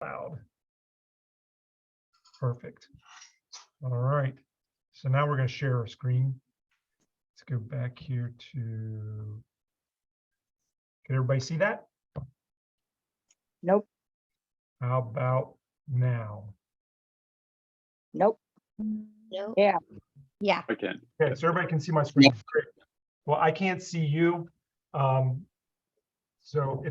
Loud. Perfect. All right. So now we're going to share our screen. Let's go back here to. Can everybody see that? Nope. How about now? Nope. No. Yeah. Yeah. I can. Okay, so everybody can see my screen. Great. Well, I can't see you. So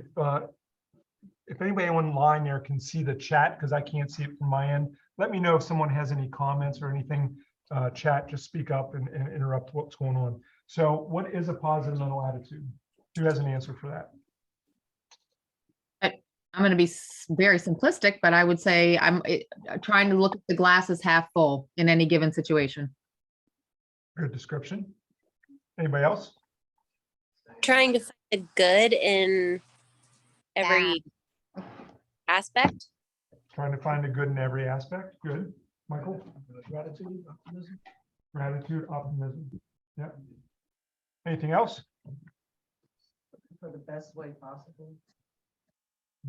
if anybody online there can see the chat, because I can't see it from my end, let me know if someone has any comments or anything. Chat, just speak up and interrupt what's going on. So what is a positive mental attitude? Who has an answer for that? I'm going to be very simplistic, but I would say I'm trying to look at the glass as half full in any given situation. Good description. Anybody else? Trying to find the good in every aspect. Trying to find the good in every aspect. Good. Michael? Gratitude, optimism. Gratitude, optimism. Yep. Anything else? For the best way possible.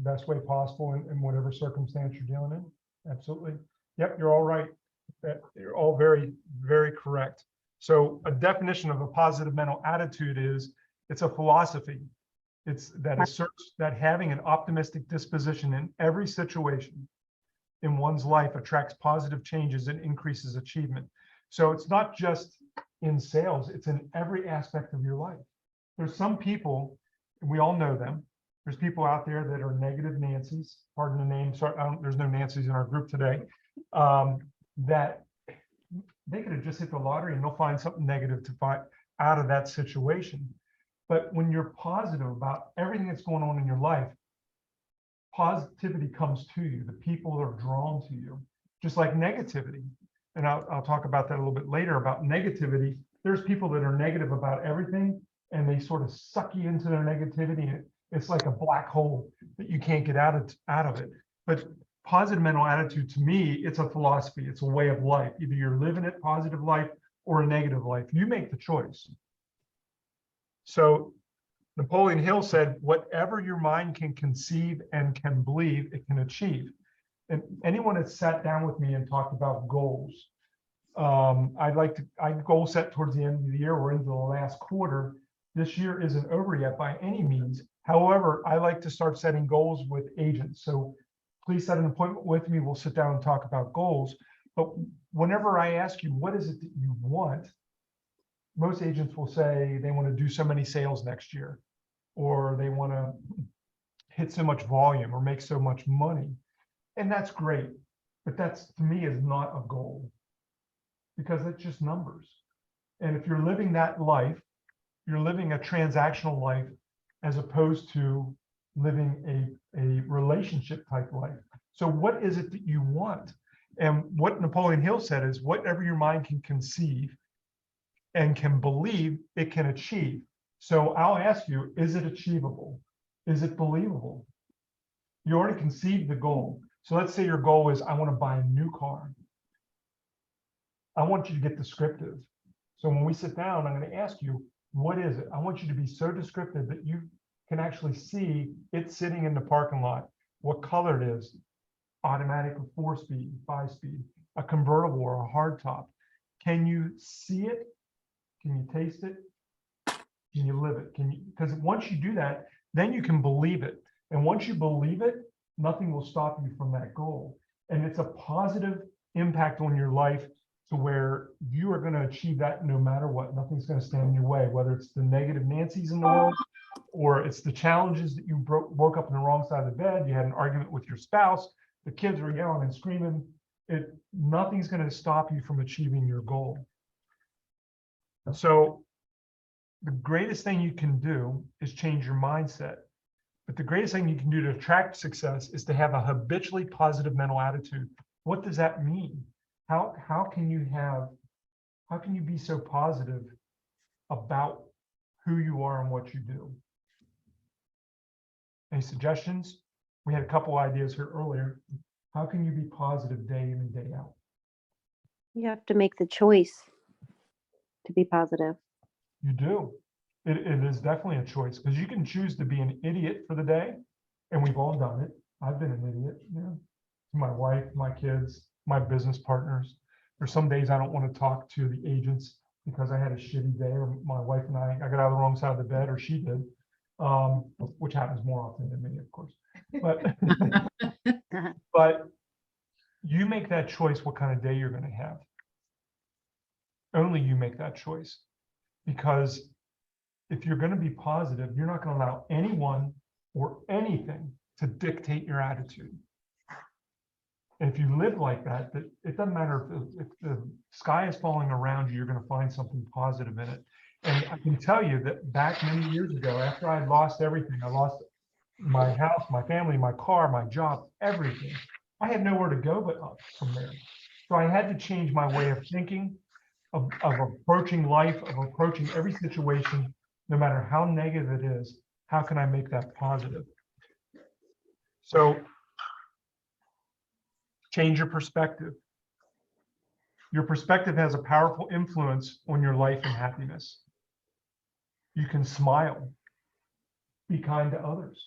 Best way possible in whatever circumstance you're dealing in. Absolutely. Yep, you're all right. You're all very, very correct. So a definition of a positive mental attitude is it's a philosophy. It's that asserts that having an optimistic disposition in every situation in one's life attracts positive changes and increases achievement. So it's not just in sales, it's in every aspect of your life. There's some people, and we all know them, there's people out there that are negative Nancy's, pardon the name, sorry, there's no Nancy's in our group today, that they could have just hit the lottery and they'll find something negative to find out of that situation. But when you're positive about everything that's going on in your life, positivity comes to you. The people are drawn to you, just like negativity. And I'll talk about that a little bit later about negativity. There's people that are negative about everything and they sort of suck you into their negativity. It's like a black hole that you can't get out of it. But positive mental attitude, to me, it's a philosophy. It's a way of life. Either you're living a positive life or a negative life. You make the choice. So Napoleon Hill said, whatever your mind can conceive and can believe, it can achieve. And anyone that sat down with me and talked about goals, I goal set towards the end of the year. We're into the last quarter. This year isn't over yet by any means. However, I like to start setting goals with agents. So please set an appointment with me. We'll sit down and talk about goals. But whenever I ask you, what is it that you want? Most agents will say they want to do so many sales next year, or they want to hit so much volume or make so much money. And that's great. But that's, to me, is not a goal because it's just numbers. And if you're living that life, you're living a transactional life as opposed to living a relationship type life. So what is it that you want? And what Napoleon Hill said is whatever your mind can conceive and can believe, it can achieve. So I'll ask you, is it achievable? Is it believable? You already conceived the goal. So let's say your goal is, I want to buy a new car. I want you to get descriptive. So when we sit down, I'm going to ask you, what is it? I want you to be so descriptive that you can actually see it sitting in the parking lot, what color it is, automatic or 4-speed, 5-speed, a convertible or a hardtop. Can you see it? Can you taste it? Can you live it? Can you? Because once you do that, then you can believe it. And once you believe it, nothing will stop you from that goal. And it's a positive impact on your life to where you are going to achieve that no matter what. Nothing's going to stand in your way, whether it's the negative Nancy's in the world, or it's the challenges that you woke up on the wrong side of the bed, you had an argument with your spouse, the kids were yelling and screaming. Nothing's going to stop you from achieving your goal. So the greatest thing you can do is change your mindset. But the greatest thing you can do to attract success is to have a habitually positive mental attitude. What does that mean? How can you be so positive about who you are and what you do? Any suggestions? We had a couple ideas here earlier. How can you be positive day in and day out? You have to make the choice to be positive. You do. It is definitely a choice because you can choose to be an idiot for the day, and we've all done it. I've been an idiot, to my wife, my kids, my business partners. There's some days I don't want to talk to the agents because I had a shitty day, or my wife and I got out of the wrong side of the bed, or she did, which happens more often than me, of course. But but you make that choice what kind of day you're going to have. Only you make that choice. Because if you're going to be positive, you're not going to allow anyone or anything to dictate your attitude. And if you live like that, it doesn't matter if the sky is falling around you, you're going to find something positive in it. And I can tell you that back many years ago, after I lost everything, I lost my house, my family, my car, my job, everything. I had nowhere to go but up from there. So I had to change my way of thinking, of approaching life, of approaching every situation, no matter how negative it is. How can I make that positive? So change your perspective. Your perspective has a powerful influence on your life and happiness. You can smile. Be kind to others.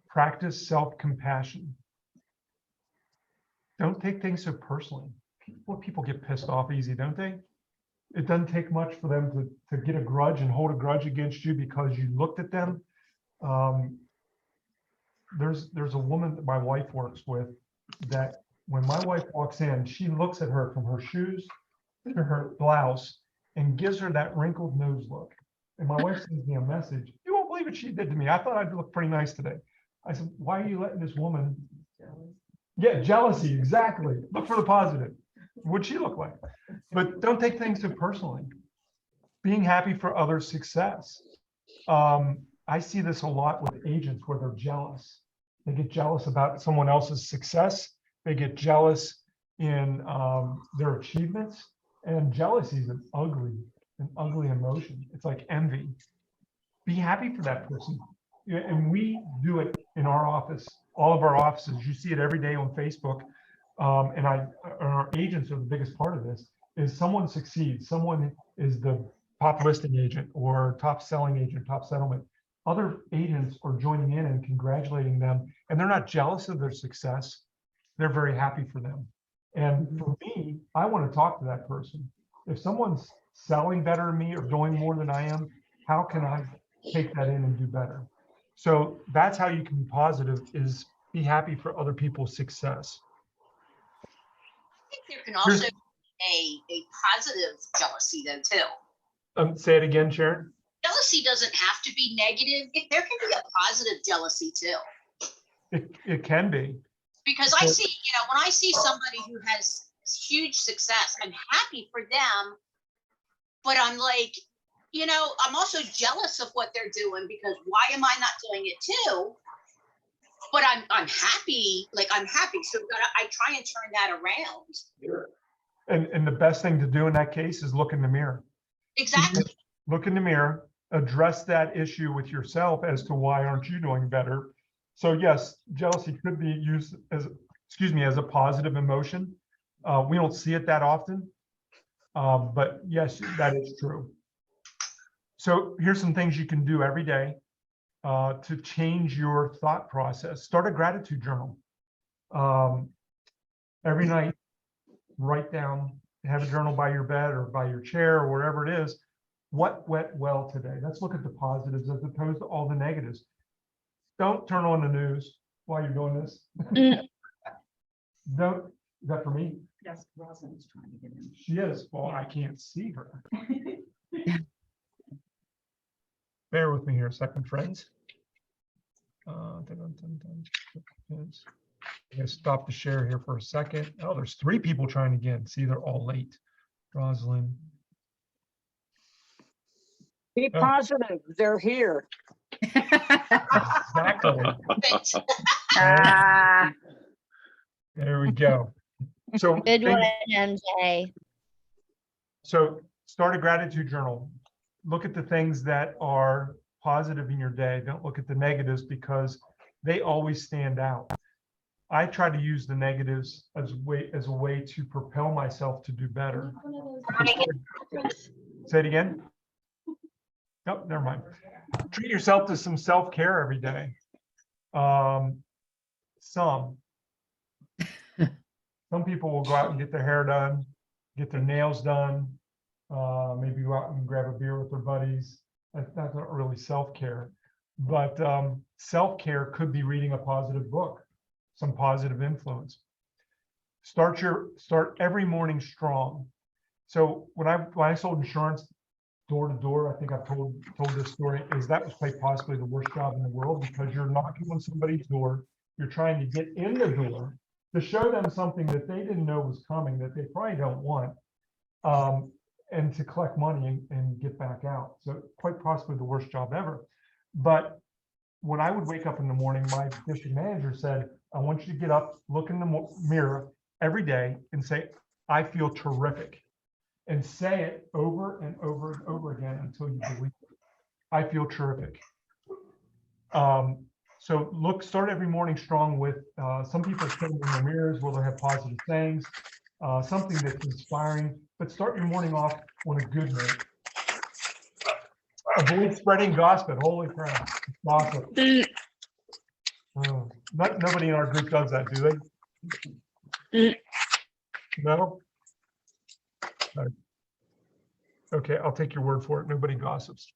Practice self-compassion. Don't take things so personally. People get pissed off easy, don't they? It doesn't take much for them to get a grudge and hold a grudge against you because you looked at them. There's a woman that my wife works with that when my wife walks in, she looks at her from her shoes to her blouse and gives her that wrinkled nose look. And my wife sends me a message. You won't believe what she did to me. I thought I'd look pretty nice today. I said, why are you letting this woman? Yeah, jealousy, exactly. Look for the positive. What'd she look like? But don't take things so personally. Being happy for others' success. I see this a lot with agents where they're jealous. They get jealous about someone else's success. They get jealous in their achievements. And jealousy is an ugly emotion. It's like envy. Be happy for that person. Yeah, and we do it in our office, all of our offices. You see it every day on Facebook. And our agents are the biggest part of this, is someone succeeds. Someone is the top listing agent or top selling agent, top settlement. Other agents are joining in and congratulating them, and they're not jealous of their success. They're very happy for them. And for me, I want to talk to that person. If someone's selling better than me or doing more than I am, how can I take that in and do better? So that's how you can be positive, is be happy for other people's success. I think there can also be a positive jealousy though too. Say it again, Sharon. Jealousy doesn't have to be negative. There can be a positive jealousy too. It can be. Because I see, when I see somebody who has huge success, I'm happy for them, but I'm like, I'm also jealous of what they're doing because why am I not doing it too? But I'm happy, I'm happy. So I try and turn that around. And the best thing to do in that case is look in the mirror. Exactly. Look in the mirror, address that issue with yourself as to why aren't you doing better? So yes, jealousy could be used as a positive emotion. We don't see it that often, but yes, that is true. So here's some things you can do every day to change your thought process. Start a gratitude journal. Every night, write down, have a journal by your bed or by your chair or wherever it is. What went well today? Let's look at the positives as opposed to all the negatives. Don't turn on the news while you're doing this. Don't. Is that for me? Yes, Rosalind's trying to get in. She is. Well, I can't see her. Bear with me here a second, friends. I'm gonna stop the share here for a second. Oh, there's 3 people trying to get in. See, they're all late. Rosalind. Be Oh. positive. They're here. Exactly. Ah, There we go. So Good think- one, MJ. So start a gratitude journal. Look at the things that are positive in your day. Don't look at the negatives because they always stand out. I try to use the negatives as a way to propel myself to do better. Say it again. Nope, never mind. Treat yourself to some self-care every day. Some. Some people will go out and get their hair done, get their nails done, maybe go out and grab a beer with their buddies. That's not really self-care. But self-care could be reading a positive book, some positive influence. Start every morning strong. So when I sold insurance door to door, I think I've told this story, is that was quite possibly the worst job in the world, because you're knocking on somebody's door, you're trying to get in the door to show them something that they didn't know was coming, that they probably don't want, and to collect money and get back out. So quite possibly the worst job ever. But when I would wake up in the morning, my district manager said, I want you to get up, look in the mirror every day and say, I feel terrific. And say it over and over and over again until you believe it. I feel terrific. So start every morning strong with some people put in their mirrors where they have positive sayings, something that's inspiring, but start your morning off on a good note. Avoid spreading gossip. Holy crap. Gossip. Nobody in our group does that, do they? No? Okay, I'll take your word for it. Nobody gossips.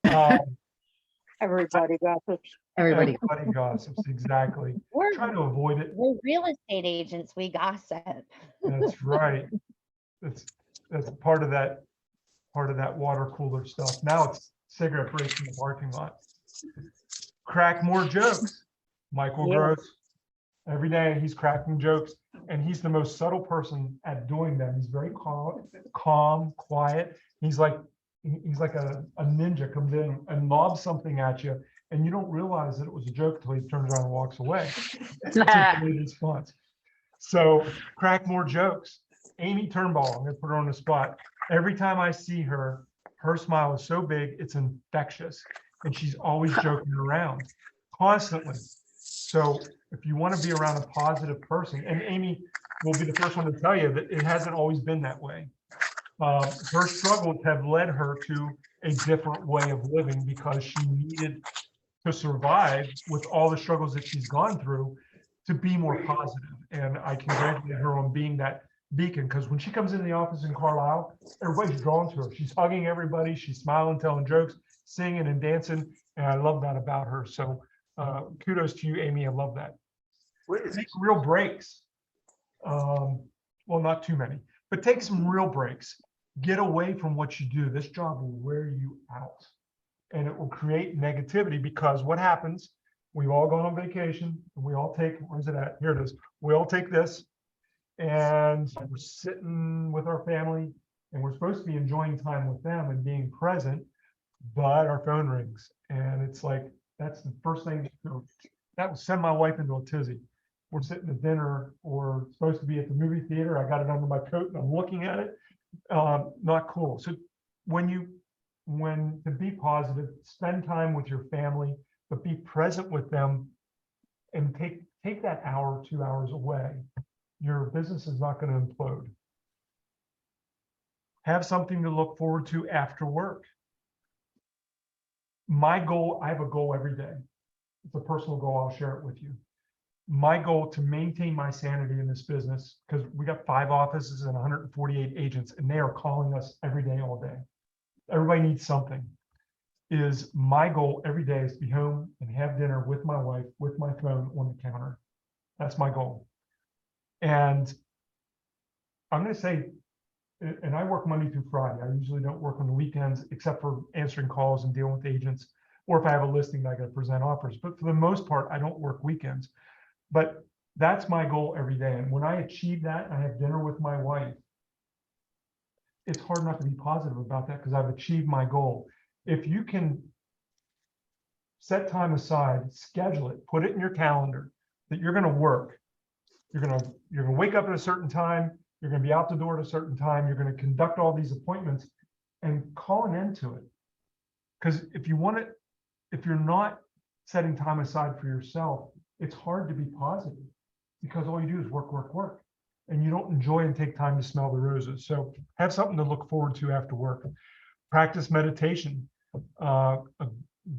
Everybody gossips. Everybody. Everybody gossips, exactly. We're, Try to avoid it. we're real estate agents. We gossip. That's right. That's part of that water cooler stuff. Now it's cigarette breaks in the parking lot. Crack more jokes. Michael Yeah. Gross. Every day he's cracking jokes, and he's the most subtle person at doing them. He's very calm, quiet. He's like a ninja, comes in and lobs something at you, and you don't realize that it was a joke until he turns around and walks away. It's a great response. So crack more jokes. Amy Turnbull, I'm gonna put her on the spot. Every time I see her, her smile is so big, it's infectious, and she's always joking around constantly. So if you want to be around a positive person, and Amy will be the first one to tell you that it hasn't always been that way. Her struggles have led her to a different way of living because she needed to survive with all the struggles that she's gone through to be more positive. And I congratulate her on being that beacon, because when she comes into the office in Carlisle, everybody's drawn to her. She's hugging everybody, she's smiling, telling jokes, singing and dancing, and I love that about her. So kudos to you, Amy. I love that. Take real breaks. Well, not too many, but take some real breaks. Get away from what you do. This job will wear you out, and it will create negativity, because what happens, we've all gone on vacation and we all take, where's it at? Here it is. We all take this and we're sitting with our family and we're supposed to be enjoying time with them and being present, but our phone rings, and it's like, that's the first thing that will send my wife into a tizzy. We're sitting at dinner or supposed to be at the movie theater. I got it under my coat and I'm looking at it. Not cool. So when to be positive, spend time with your family, but be present with them and take that hour, 2 hours away. Your business is not going to implode. Have something to look forward to after work. My goal, I have a goal every day. It's a personal goal. I'll share it with you. My goal to maintain my sanity in this business, because we got 5 offices and 148 agents, and they are calling us every day, all day. Everybody needs something. Is my goal every day is to be home and have dinner with my wife, with my phone on the counter. That's my goal. And I'm going to say, and I work Monday through Friday. I usually don't work on the weekends except for answering calls and dealing with agents, or if I have a listing that I got to present offers. But for the most part, I don't work weekends. But that's my goal every day. And when I achieve that, I have dinner with my wife, it's hard not to be positive about that, because I've achieved my goal. If you can set time aside, schedule it, put it in your calendar that you're going to work. You're going to wake up at a certain time. You're going to be out the door at a certain time. You're going to conduct all these appointments and call an end to it. Because if you're not setting time aside for yourself, it's hard to be positive, because all you do is work, work, work, and you don't enjoy and take time to smell the roses. So have something to look forward to after work. Practice meditation. A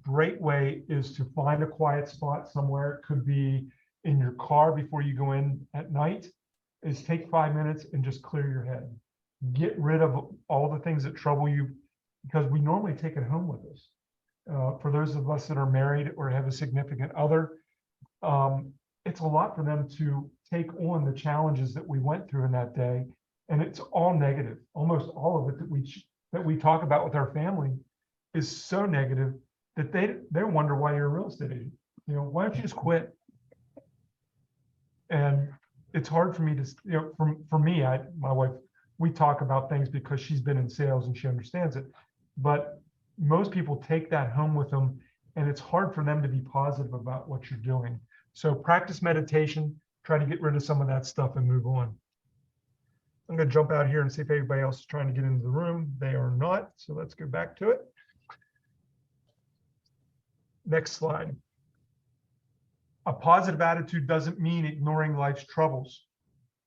great way is to find a quiet spot somewhere. It could be in your car before you go in at night is take 5 minutes and just clear your head. Get rid of all the things that trouble you, because we normally take it home with us. For those of us that are married or have a significant other, it's a lot for them to take on the challenges that we went through in that day. And it's all negative. Almost all of it that we talk about with our family is so negative that they wonder why you're a real estate agent. You know, why don't you just quit? And it's hard for me to, you know, for me, my wife, we talk about things because she's been in sales and she understands it. But most people take that home with them, and it's hard for them to be positive about what you're doing. So practice meditation, try to get rid of some of that stuff and move on. I'm going to jump out here and see if anybody else is trying to get into the room. They are not. So let's go back to it. Next slide. A positive attitude doesn't mean ignoring life's troubles.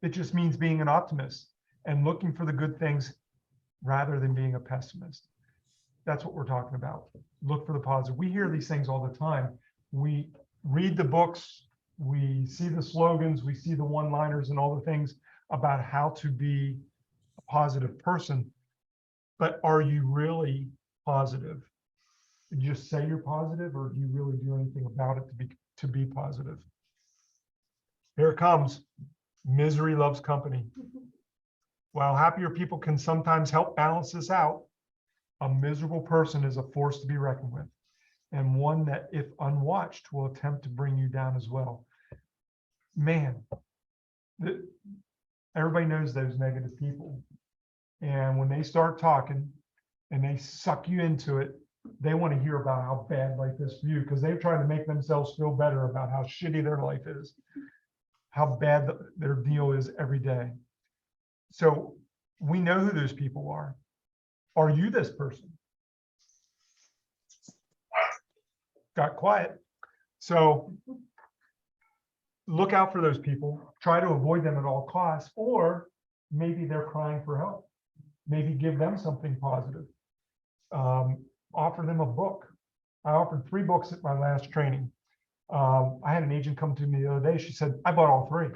It just means being an optimist and looking for the good things rather than being a pessimist. That's what we're talking about. Look for the positive. We hear these things all the time. We read the books, we see the slogans, we see the one-liners and all the things about how to be a positive person. But are you really positive? Did you just say you're positive, or do you really do anything about it to be positive? Here it comes. Misery loves company. While happier people can sometimes help balance this out, a miserable person is a force to be reckoned with, and one that, if unwatched, will attempt to bring you down as well. Man, everybody knows those negative people. And when they start talking and they suck you into it, they want to hear about how bad life is for you, because they're trying to make themselves feel better about how shitty their life is, how bad their deal is every day. So we know who those people are. Are you this person? Got quiet. So look out for those people. Try to avoid them at all costs, or maybe they're crying for help. Maybe give them something positive. Offer them a book. I offered 3 books at my last training. I had an agent come to me the other day. She said, I bought all 3.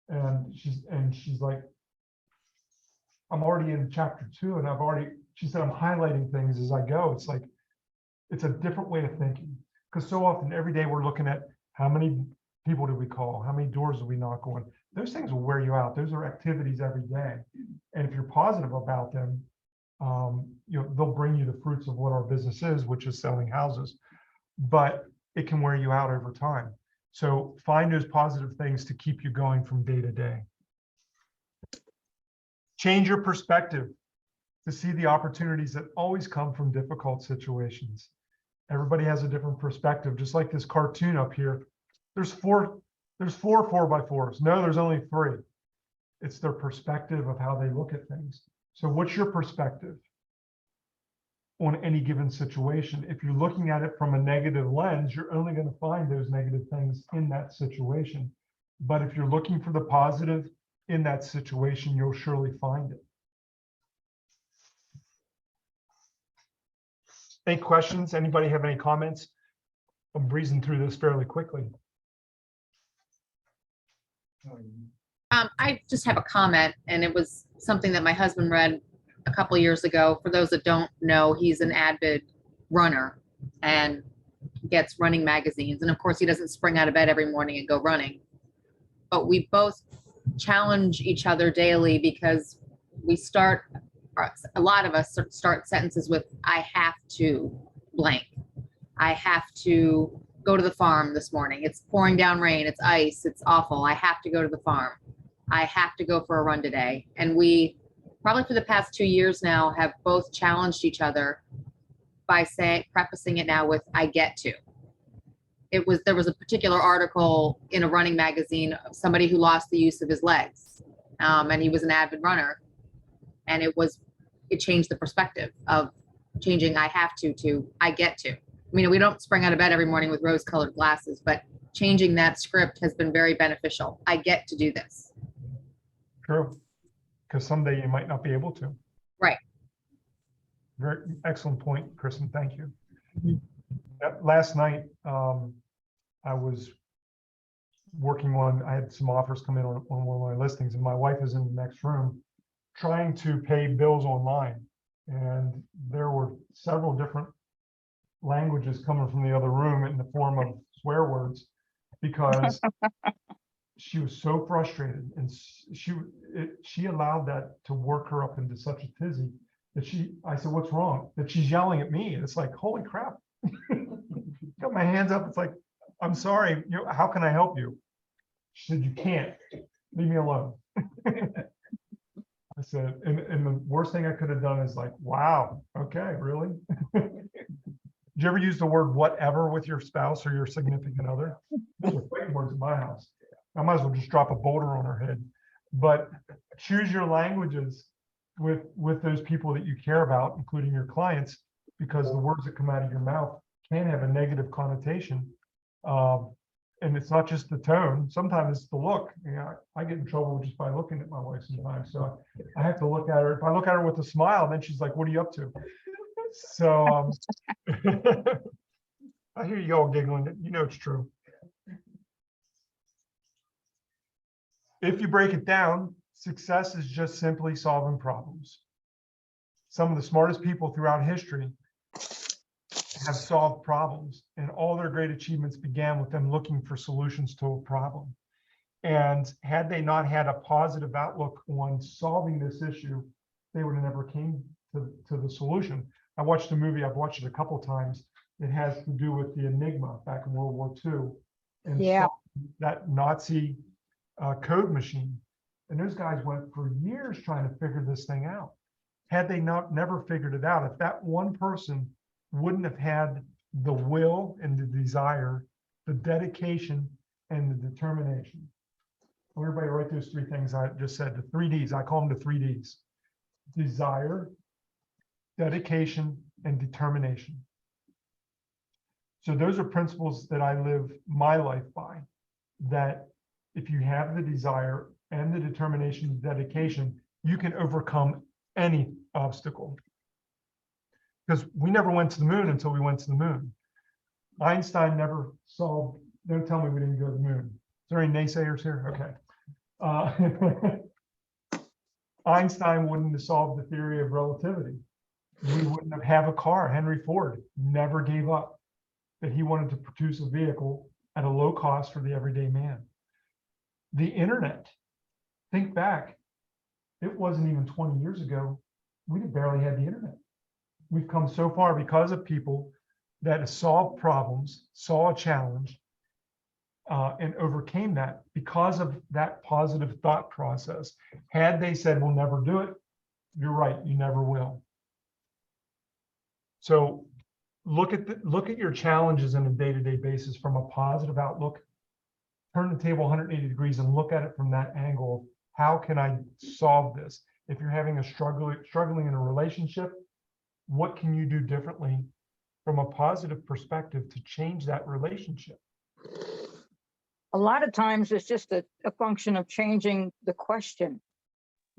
And she's like, I'm already in chapter 2, and she said, I'm highlighting things as I go. It's like, it's a different way of thinking. Because so often every day we're looking at how many people did we call? How many doors did we knock on? Those things will wear you out. Those are activities every day. And if you're positive about them, you know, they'll bring you the fruits of what our business is, which is selling houses, but it can wear you out over time. So find those positive things to keep you going from day to day. Change your perspective to see the opportunities that always come from difficult situations. Everybody has a different perspective, just like this cartoon up here. There's four 4x4s. No, there's only 3. It's their perspective of how they look at things. So what's your perspective on any given situation? If you're looking at it from a negative lens, you're only going to find those negative things in that situation. But if you're looking for the positive in that situation, you'll surely find it. Any questions? Anybody have any comments? I'm breezing through this fairly quickly. I just have a comment, and it was something that my husband read a couple years ago. For those that don't know, he's an avid runner and gets running magazines. And of course, he doesn't spring out of bed every morning and go running. But we both challenge each other daily, because a lot of us start sentences with, I have to blank. I have to go to the farm this morning. It's pouring down rain. It's ice. It's awful. I have to go to the farm. I have to go for a run today. And we probably for the past 2 years now have both challenged each other by prefacing it now with, I get to. There was a particular article in a running magazine of somebody who lost the use of his legs. And he was an avid runner. And it changed the perspective of changing I have to I get to. I mean, we don't spring out of bed every morning with rose-colored glasses, but changing that script has been very beneficial. I get to do this. True, because someday you might not be able to. Right. Very excellent point, Kristen. Thank you. Mhm. Last night, I was working on, I had some offers come in on one of my listings, and my wife is in the next room trying to pay bills online. And there were several different languages coming from the other room in the form of swear words, because she was so frustrated, and she allowed that to work her up into such a tizzy that I said, what's wrong? That she's yelling at me. And it's like, holy crap. Got my hands up. It's like, I'm sorry, how can I help you? She said, you can't, leave me alone. I said, and the worst thing I could have done is like, wow, okay, really? Did you ever use the word whatever with your spouse or your significant other? Those are fighting words in my house. I might as well just drop a boulder on her head. But choose your languages with those people that you care about, including your clients, because the words that come out of your mouth can have a negative connotation. And it's not just the tone, sometimes it's the look. I get in trouble just by looking at my wife sometimes. So I have to look at her. If I look at her with a smile, then she's like, what are you up to? So I hear you all giggling. You know it's true. If you break it down, success is just simply solving problems. Some of the smartest people throughout history have solved problems, and all their great achievements began with them looking for solutions to a problem. And had they not had a positive outlook on solving this issue, they would have never came to the solution. I watched a movie, I've watched it a couple of times. It has to do with the Enigma back in World War II. And Yeah. that Nazi code machine. And those guys went for years trying to figure this thing out. Had they never figured it out, if that one person wouldn't have had the will and the desire, the dedication and the determination. Everybody write those three things I just said, the 3 Ds. I call them the 3 Ds. Desire, dedication, and determination. So those are principles that I live my life by, that if you have the desire and the determination and dedication, you can overcome any obstacle. Because we never went to the moon until we went to the moon. Einstein never solved, don't tell me we didn't go to the moon. Is there any naysayers here? Okay. Einstein wouldn't have solved the theory of relativity. We wouldn't have a car. Henry Ford never gave up that he wanted to produce a vehicle at a low cost for the everyday man. The internet, think back, it wasn't even 20 years ago. We barely had the internet. We've come so far because of people that solved problems, saw a challenge, and overcame that because of that positive thought process. Had they said, we'll never do it, you're right, you never will. So look at your challenges on a day-to-day basis from a positive outlook. Turn the table 180 degrees and look at it from that angle. How can I solve this? If you're having a struggling in a relationship, what can you do differently from a positive perspective to change that relationship? A lot of times it's just a function of changing the question.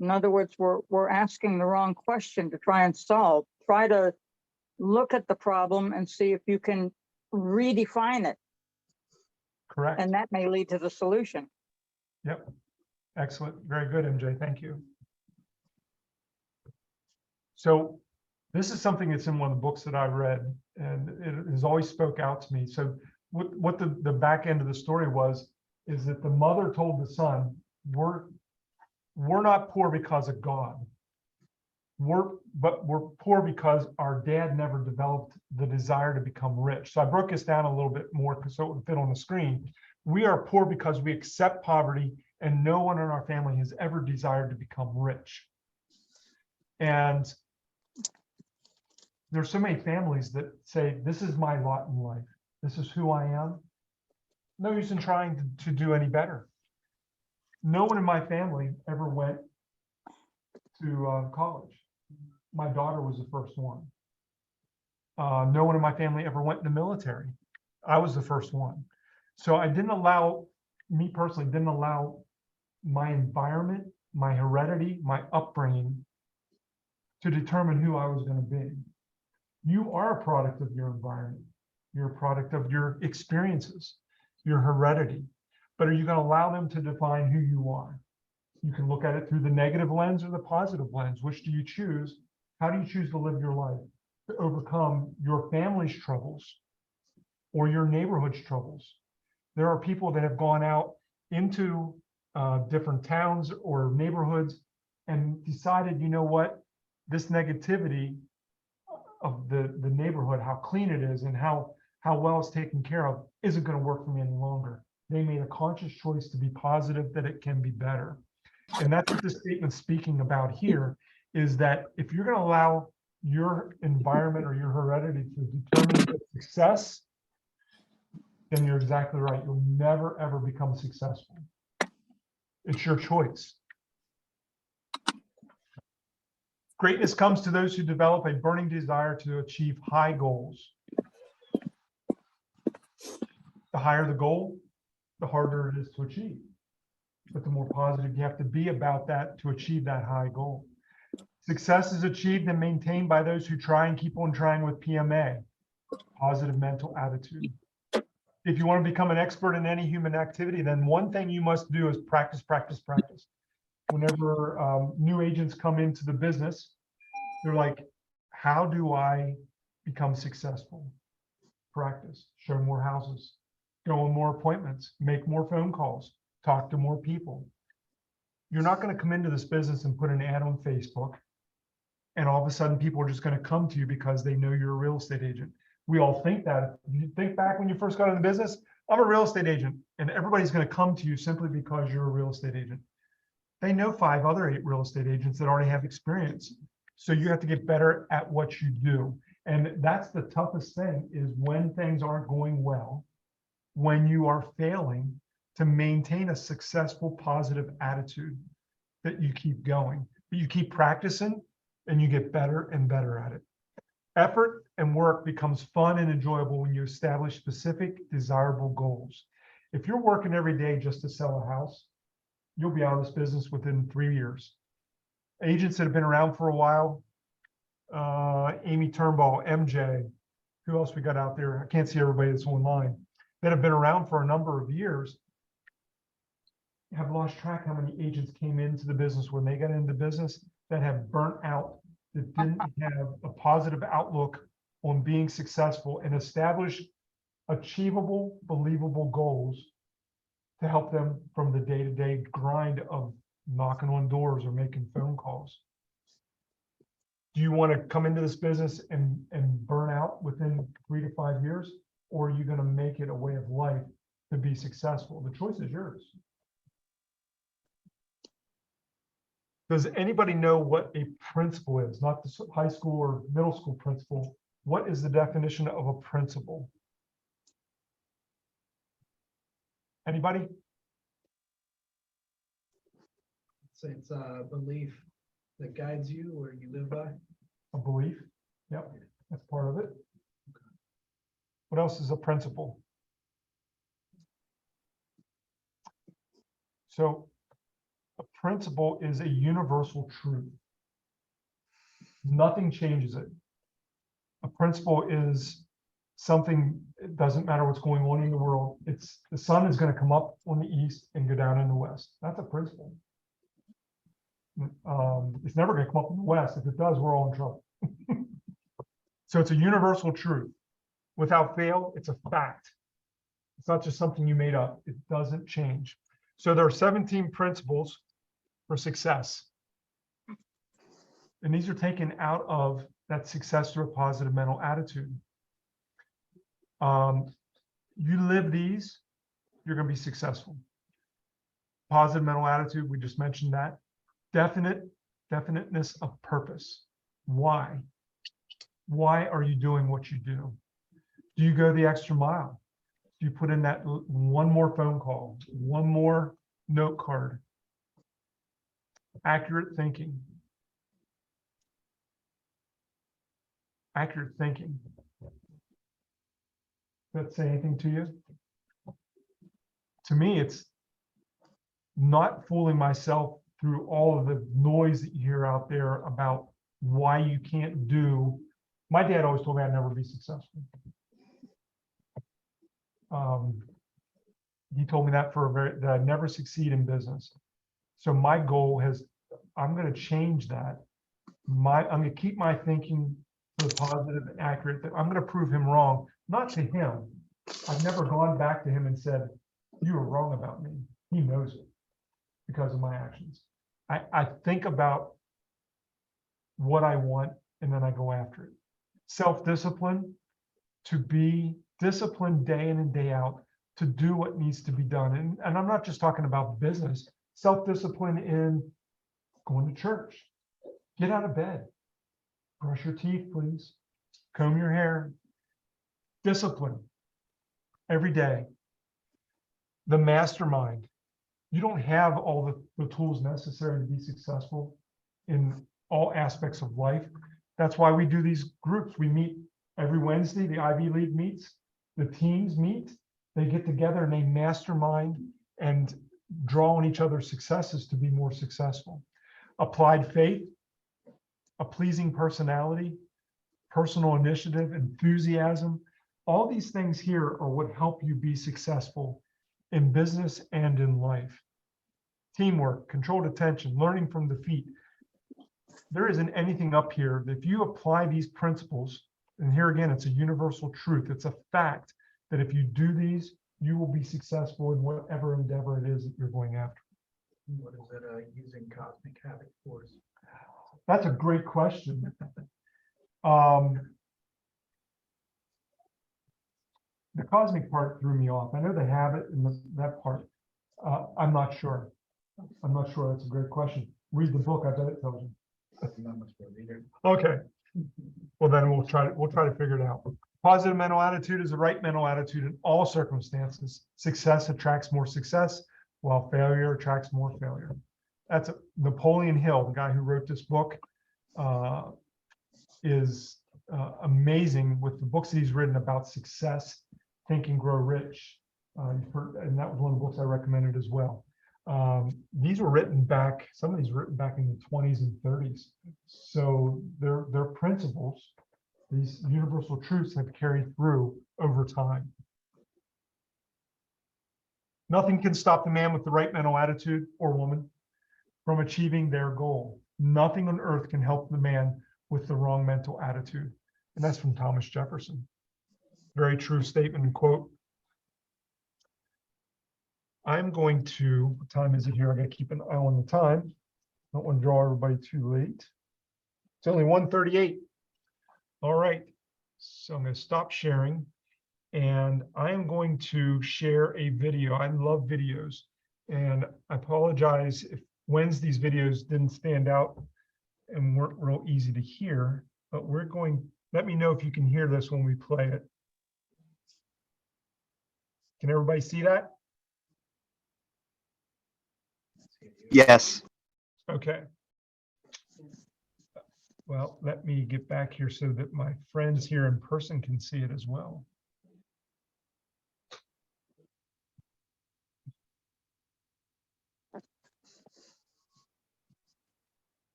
In other words, we're asking the wrong question to try and solve. Try to look at the problem and see if you can redefine it. Correct. And that may lead to the solution. Yep. Excellent. Very good, MJ. Thank you. So this is something that's in one of the books that I read, and it has always spoke out to me. So what the back end of the story was, is that the mother told the son, we're not poor because of God. But we're poor because our dad never developed the desire to become rich. So I broke this down a little bit more so it would fit on the screen. We are poor because we accept poverty, and no one in our family has ever desired to become rich. And there's so many families that say, this is my lot in life. This is who I am. No use in trying to do any better. No one in my family ever went to college. My daughter was the first one. No one in my family ever went in the military. I was the first one. So I didn't allow, me personally, didn't allow my environment, my heredity, my upbringing to determine who I was going to be. You are a product of your environment. You're a product of your experiences, your heredity. but are you going to allow them to define who you are? You can look at it through the negative lens or the positive lens. Which do you choose? How do you choose to live your life to overcome your family's troubles or your neighborhood's troubles? There are people that have gone out into different towns or neighborhoods and decided, you know what, this negativity of the neighborhood, how clean it is and how well it's taken care of, isn't going to work for me any longer. They made a conscious choice to be positive, that it can be better. And that's what this statement's speaking about here, is that if you're going to allow your environment or your heredity to determine your success, then you're exactly right. You'll never, ever become successful. It's your choice. Greatness comes to those who develop a burning desire to achieve high goals. The higher the goal, the harder it is to achieve. But the more positive you have to be about that to achieve that high goal. Success is achieved and maintained by those who try and keep on trying with PMA, positive mental attitude. If you want to become an expert in any human activity, then one thing you must do is practice, practice, practice. Whenever new agents come into the business, they're like, how do I become successful? Practice, show more houses, go on more appointments, make more phone calls, talk to more people. You're not going to come into this business and put an ad on Facebook, and all of a sudden people are just going to come to you because they know you're a real estate agent. We all think that. If you think back when you first got in the business, I'm a real estate agent, and everybody's going to come to you simply because you're a real estate agent. They know 5 other 8 real estate agents that already have experience. So you have to get better at what you do. And that's the toughest thing, is when things aren't going well, when you are failing, to maintain a successful, positive attitude, that you keep going. But you keep practicing and you get better and better at it. Effort and work becomes fun and enjoyable when you establish specific, desirable goals. If you're working every day just to sell a house, you'll be out of this business within 3 years. Agents that have been around for a while, Amy Turnbull, MJ, who else we got out there? I can't see everybody that's online, that have been around for a number of years, have lost track how many agents came into the business when they got into business that have burnt out, that didn't have a positive outlook on being successful and establish achievable, believable goals to help them from the day-to-day grind of knocking on doors or making phone calls. Do you want to come into this business and burn out within 3 to 5 years, or are you going to make it a way of life to be successful? The choice is yours. Does anybody know what a principal is? Not the high school or middle school principal. What is the definition of a principal? Anybody? So it's a belief that guides you or you live by. A belief? Yep, that's part of it. What else is a principle? So a principle is a universal truth. Nothing changes it. A principle is something, it doesn't matter what's going on in the world. It's the sun is going to come up on the east and go down in the west. That's a principle. It's never going to come up in the west. If it does, we're all in trouble. So it's a universal truth. Without fail, it's a fact. It's not just something you made up. It doesn't change. So there are 17 principles for success. And these are taken out of that success through a positive mental attitude. You live these, you're going to be successful. Positive mental attitude, we just mentioned that. Definiteness of purpose. Why? Why are you doing what you do? Do you go the extra mile? Do you put in that one more phone call, one more note card? Accurate thinking. Accurate thinking. Does that say anything to you? To me, it's not fooling myself through all of the noise that you hear out there about why you can't do. My dad always told me I'd never be successful. He told me that that I'd never succeed in business. So my goal I'm going to change that. I'm going to keep my thinking to the positive and accurate, that I'm going to prove him wrong, not to him. I've never gone back to him and said, you were wrong about me. He knows it because of my actions. I think about what I want and then I go after it. Self-discipline, to be disciplined day in and day out, to do what needs to be done. And I'm not just talking about business, self-discipline in going to church, get out of bed, brush your teeth, please, comb your hair, discipline every day. The mastermind. You don't have all the tools necessary to be successful in all aspects of life. That's why we do these groups. We meet every Wednesday, the Ivy League meets, the teams meet, they get together and they mastermind and draw on each other's successes to be more successful. Applied faith, a pleasing personality, personal initiative, enthusiasm. All these things here are what help you be successful in business and in life. Teamwork, controlled attention, learning from defeat. There isn't anything up here that if you apply these principles, and here again, it's a universal truth. It's a fact that if you do these, you will be successful in whatever endeavor it is that you're going after. What is it, using cosmic havoc force? That's a great question. The cosmic part threw me off. I know the habit and that part. I'm not sure. I'm not sure. That's a great question. Read the book. I bet it tells you. Not much for a reader. Okay. Well, then we'll try to figure it out. Positive mental attitude is the right mental attitude in all circumstances. Success attracts more success, while failure attracts more failure. That's Napoleon Hill, the guy who wrote this book, is amazing with the books that he's written about success. Think and Grow Rich. And that was one of the books I recommended as well. These were written back, some of these written back in the 20s and 30s. So they're principles, these universal truths have carried through over time. Nothing can stop the man with the right mental attitude or woman from achieving their goal. Nothing on earth can help the man with the wrong mental attitude. And that's from Thomas Jefferson. Very true statement and quote. I'm going to, what time is it here? I gotta keep an eye on the time. Don't want to draw everybody too late. It's only 1:38. All right, so I'm going to stop sharing and I am going to share a video. I love videos and I apologize if Wednesday's videos didn't stand out and weren't real easy to hear, but let me know if you can hear this when we play it. Can everybody see that? Yes. Okay. Well, let me get back here so that my friends here in person can see it as well.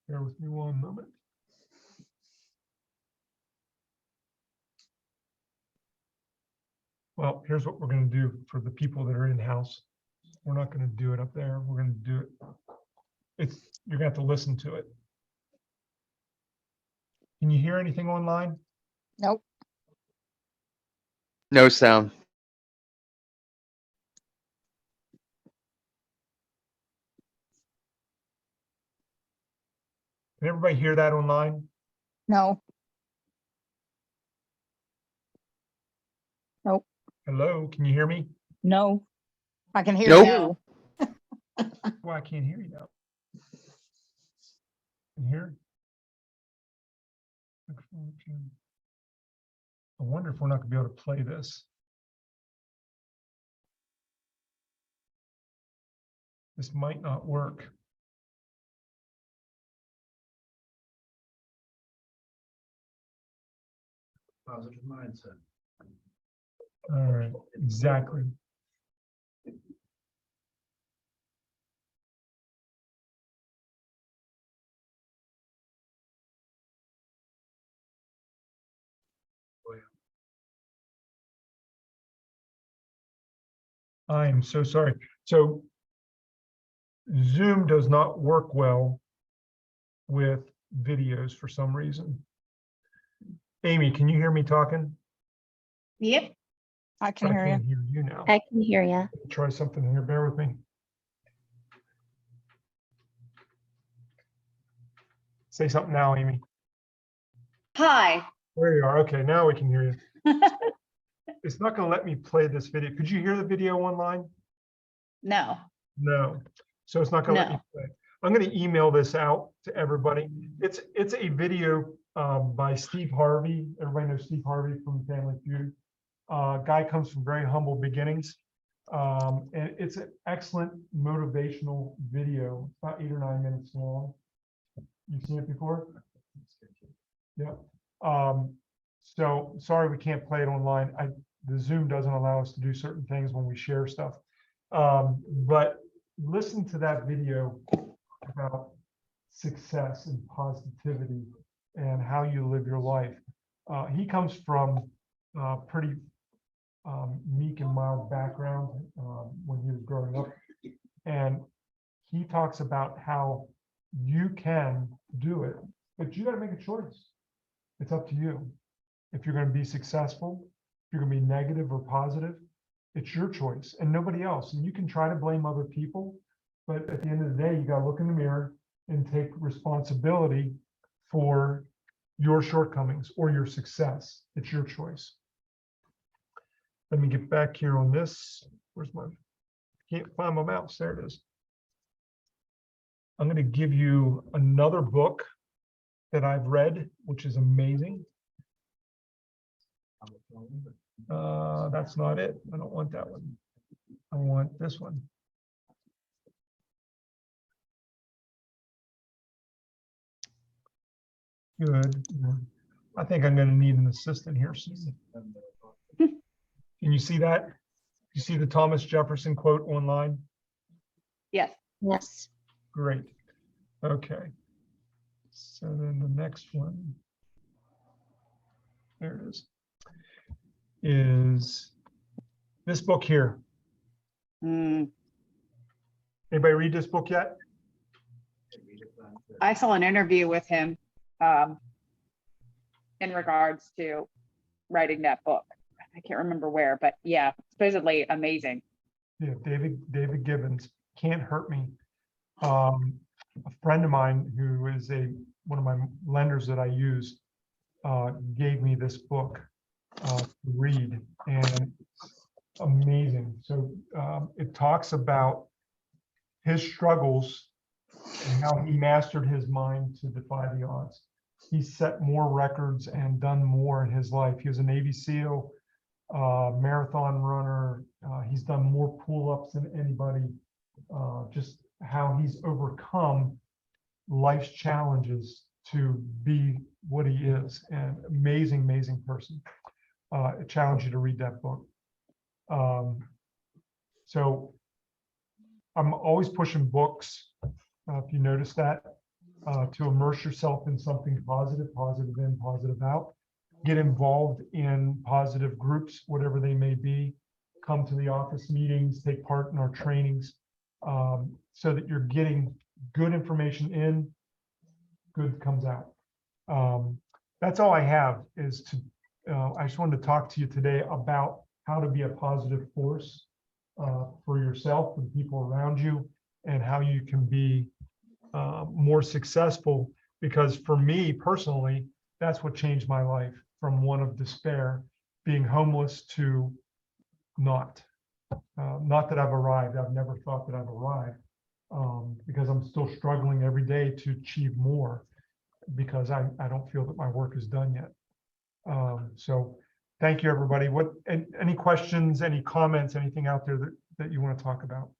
Bear with me one moment. Well, here's what we're going to do for the people that are in-house. We're not going to do it up there. We're going to do it. You're going to have to listen to it. Can you hear anything online? Nope. No sound. Can everybody hear that online? No. Nope. Hello, can you hear me? No. I can hear Nope. you. Well, I can't hear you now. Can you hear? I wonder if we're not gonna be able to play this. This might not work. Positive mindset. All right, exactly. I am so sorry. So Zoom does not work well with videos for some reason. Amy, can you hear me talking? Yep. I I can hear you. can't hear you now. I can hear you. Try something here. Bear with me. Say something now, Amy. Hi. There you are. Okay, now we can hear you. It's not going to let me play this video. Could you hear the video online? No. No. So it's not going to let me No. play. I'm going to email this out to everybody. It's a video by Steve Harvey. Everybody knows Steve Harvey from Family Feud. Guy comes from very humble beginnings. And it's an excellent motivational video, about 8 or 9 minutes long. You've seen it before? Yeah. So sorry we can't play it online. The Zoom doesn't allow us to do certain things when we share stuff. But listen to that video about success and positivity and how you live your life. He comes from pretty meek and mild background when he was growing up. And he talks about how you can do it, but you got to make a choice. It's up to you. If you're going to be successful, if you're going to be negative or positive, it's your choice and nobody else. And you can try to blame other people, but at the end of the day, you got to look in the mirror and take responsibility for your shortcomings or your success. It's your choice. Let me get back here on this. Where's my, can't find my mouse. There it is. I'm going to give you another book that I've read, which is amazing. That's not it. I don't want that one. I want this one. Good. I think I'm going to need an assistant here soon. Can you see that? You see the Thomas Jefferson quote online? Yes. Yes. Great. Okay. So then the next one, there it is this book here. Anybody read this book yet? I saw an interview with him in regards to writing that book. I can't remember where, but yeah, supposedly amazing. Yeah, David Gibbons, Can't Hurt Me. A friend of mine who is one of my lenders that I use gave me this book to read, and it's amazing. So it talks about his struggles and how he mastered his mind to defy the odds. He set more records and done more in his life. He was a Navy SEAL, marathon runner. He's done more pull-ups than anybody. Just how he's overcome life's challenges to be what he is. And amazing person. I challenge you to read that book. So I'm always pushing books, if you notice that, to immerse yourself in something positive, positive in, positive out. Get involved in positive groups, whatever they may be. Come to the office meetings, take part in our trainings, so that you're getting good information in, good comes out. That's all I have is to, I just wanted to talk to you today about how to be a positive force for yourself and people around you, and how you can be more successful. Because for me personally, that's what changed my life, from one of despair, being homeless, to not that I've arrived. I've never thought that I've arrived, because I'm still struggling every day to achieve more, because I don't feel that my work is done yet. So thank you, everybody. Any questions, any comments, anything out there that you want to talk about?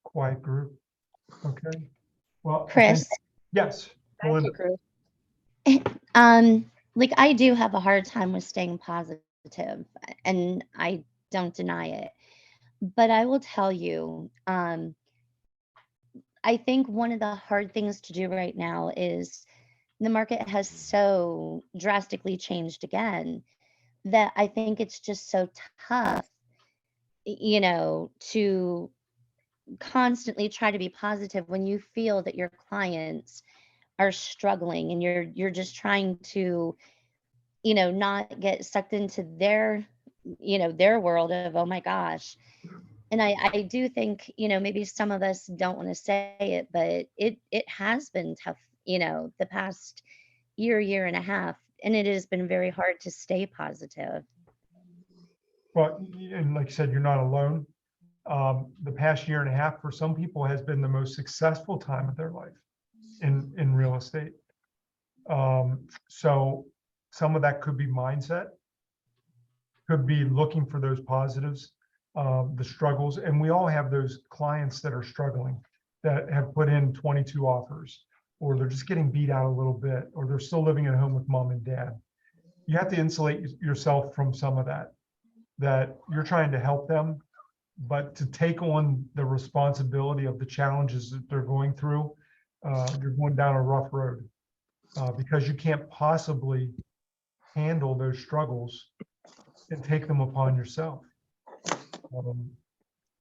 Quiet group. Okay. Well, Chris, yes. Thank Melinda. you, Chris. like I do have a hard time with staying positive, and I don't deny it. But I will tell you, I think one of the hard things to do right now is the market has so drastically changed again that I think it's just so tough, to constantly try to be positive when you feel that your clients are struggling and you're just trying to, not get sucked into their world of, oh my gosh. And I do think, maybe some of us don't want to say it, but it has been tough, the past year and a half, and it has been very hard to stay positive. Well, and like you said, you're not alone. The past year and a half for some people has been the most successful time of their life in real estate. So some of that could be mindset, could be looking for those positives, the struggles, and we all have those clients that are struggling, that have put in 22 offers, or they're just getting beat out a little bit, or they're still living at home with mom and dad. You have to insulate yourself from some of that you're trying to help them, but to take on the responsibility of the challenges that they're going through, you're going down a rough road, because you can't possibly handle those struggles and take them upon yourself.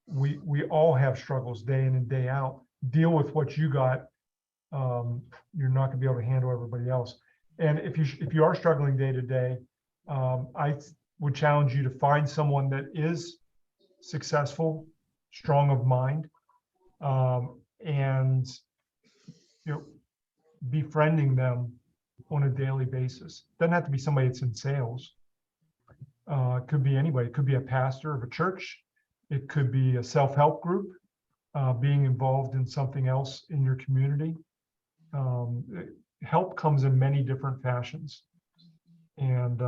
We all have struggles day in and day out. Deal with what you got. You're not gonna be able to handle everybody else. And if you are struggling day to day, I would challenge you to find someone that is successful, strong of mind, and befriending them on a daily basis. Doesn't have to be somebody that's in sales. It could be anybody. It could be a pastor of a church. It could be a self-help group, being involved in something else in your community. Help comes in many different fashions. And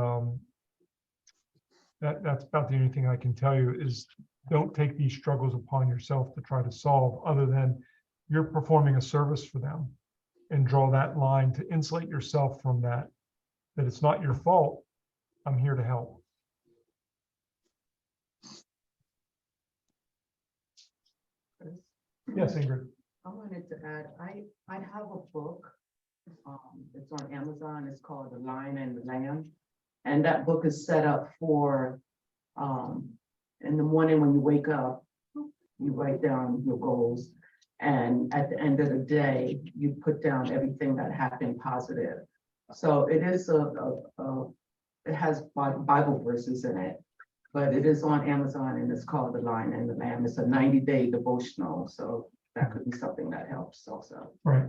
that's about the only thing I can tell you is don't take these struggles upon yourself to try to solve, other than you're performing a service for them, and draw that line to insulate yourself from that it's not your fault. I'm here to help. Yes, Ingrid. I wanted to add, I have a book. It's on Amazon. It's called The Lion and the Lamb. And that book is set up for, in the morning when you wake up, you write down your goals. And at the end of the day, you put down everything that happened positive. So it is it has Bible verses in it, but it is on Amazon and it's called The Lion and the Lamb. It's a 90-day devotional. So that could be something that helps also. Right.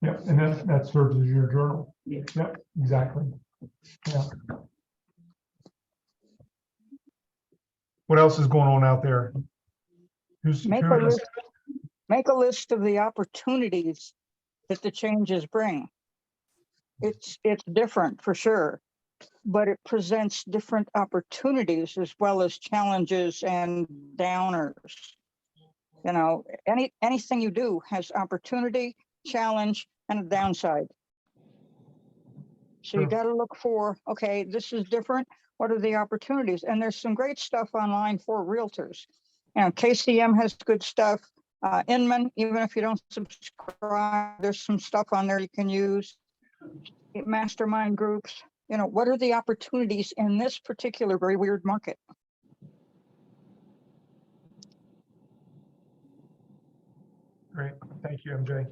Yeah, and that serves as your journal. Yeah. Yep, exactly. Yeah. What else is going on out there? Make a list of the opportunities that the changes bring. It's different for sure, but it presents different opportunities as well as challenges and downers. Anything you do has opportunity, challenge, and a downside. So you got to look for, okay, this is different. What are the opportunities? And there's some great stuff online for realtors. KCM has good stuff. Inman, even if you don't subscribe, there's some stuff on there you can use. Mastermind groups. What are the opportunities in this particular very weird market? Great. Thank you, MJ.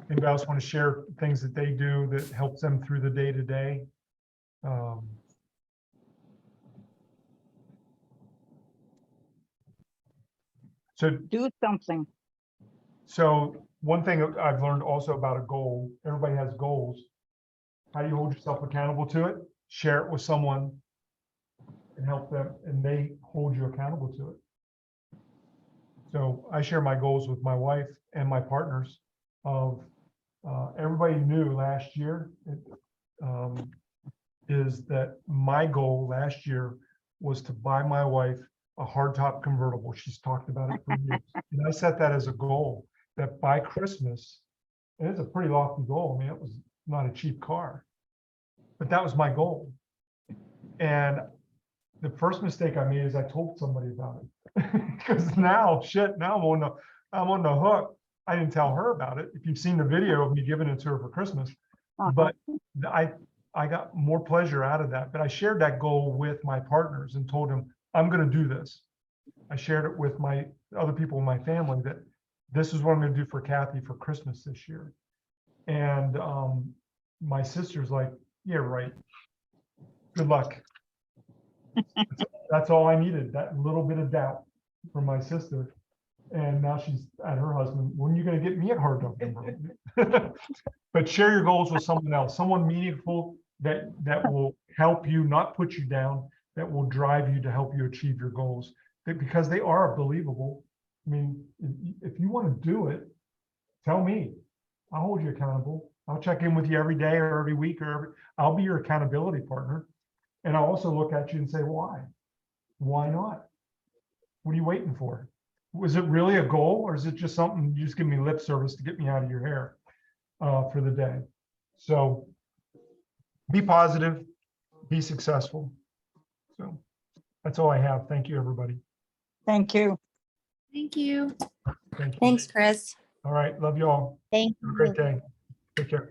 Anybody else want to share things that they do that helps them through the day to day? So do something. So one thing I've learned also about a goal, everybody has goals. How do you hold yourself accountable to it? Share it with someone and help them, and they hold you accountable to it. So I share my goals with my wife and my partners of everybody knew last year is that my goal last year was to buy my wife a hardtop convertible. She's talked about it for years. And I set that as a goal that by Christmas, and it's a pretty lofty goal. I mean, it was not a cheap car, but that was my goal. And the first mistake I made is I told somebody about it because now I'm on the hook I didn't tell her about it. If you've seen the video of me giving it to her for Christmas, but I got more pleasure out of that. But I shared that goal with my partners and told them, I'm going to do this. I shared it with my other people in my family that this is what I'm going to do for Kathy for Christmas this year. And my sister's like, yeah, right. Good luck. That's all I needed, that little bit of doubt from my sister. And now she's at her husband, when are you going to get me a hard dog number? But share your goals with someone else, someone meaningful that will help you, not put you down, that will drive you to help you achieve your goals. Because they are believable. I mean, if you want to do it, tell me. I'll hold you accountable. I'll check in with you every day or every week I'll be your accountability partner. And I'll also look at you and say, why? Why not? What are you waiting for? Was it really a goal, or is it just something you just give me lip service to get me out of your hair for the day? So be positive, be successful. So that's all I have. Thank you, everybody. Thank you. Thank you. Thank you. Thanks, Chris. All right. Love you all. Thank Have a you. great day. Take care.